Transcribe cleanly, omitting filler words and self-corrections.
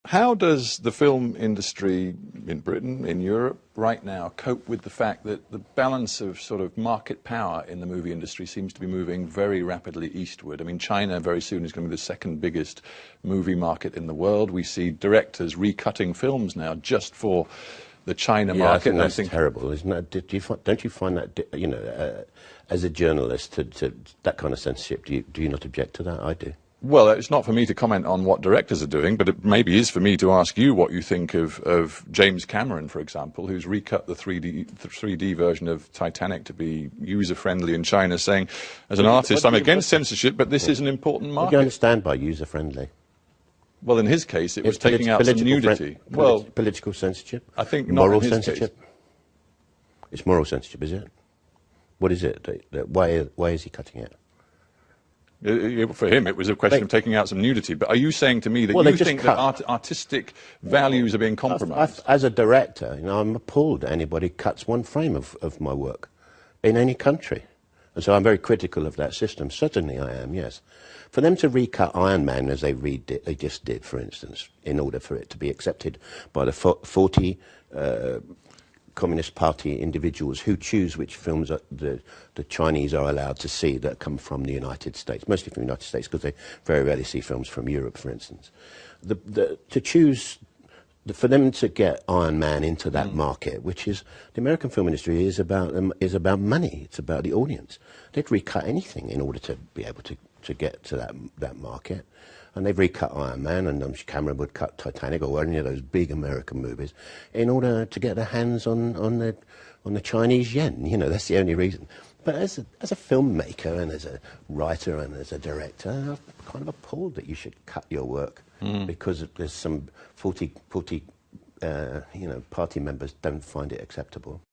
How does the film industry in Britain, in Europe, right now, cope with the fact that the balance of sort of market power in the movie industry seems to be moving very rapidly eastward? I mean, China very soon is going to be the second biggest movie market in the world. We see directors recutting films now just for the China market. I think that's terrible, isn't it? Don't you find that, as a journalist, to that kind of censorship, do you not object to that? I do. Well, it's not for me to comment on what directors are doing, but it maybe is for me to ask you what you think of James Cameron, for example, who's recut the 3D version of Titanic to be user-friendly in China, saying, as an artist, I'm against censorship, but this is an important market. What do you understand by user-friendly? Well, in his case, it was taking out some nudity. Political censorship? I think not moral in his censorship? Case. It's moral censorship, is it? What is it? Why is he cutting it? For him, it was a question of taking out some nudity. But are you saying to me that you think that artistic values are being compromised? As a director, I'm appalled that anybody cuts one frame of my work in any country. And so I'm very critical of that system. Certainly I am, yes. For them to recut Iron Man as they just did, for instance, in order for it to be accepted by the 40 Communist Party individuals who choose which films the Chinese are allowed to see that come from the United States, mostly from the United States, because they very rarely see films from Europe, for instance. For them to get Iron Man into that market, which is the American film industry is about money. It's about the audience. They'd recut anything in order to be able to get to that market. And they've recut Iron Man, and Cameron would cut Titanic or any of those big American movies in order to get their hands on the Chinese yen. That's the only reason. But as a filmmaker and as a writer and as a director, I'm kind of appalled that you should cut your work because there's some 40 party members don't find it acceptable.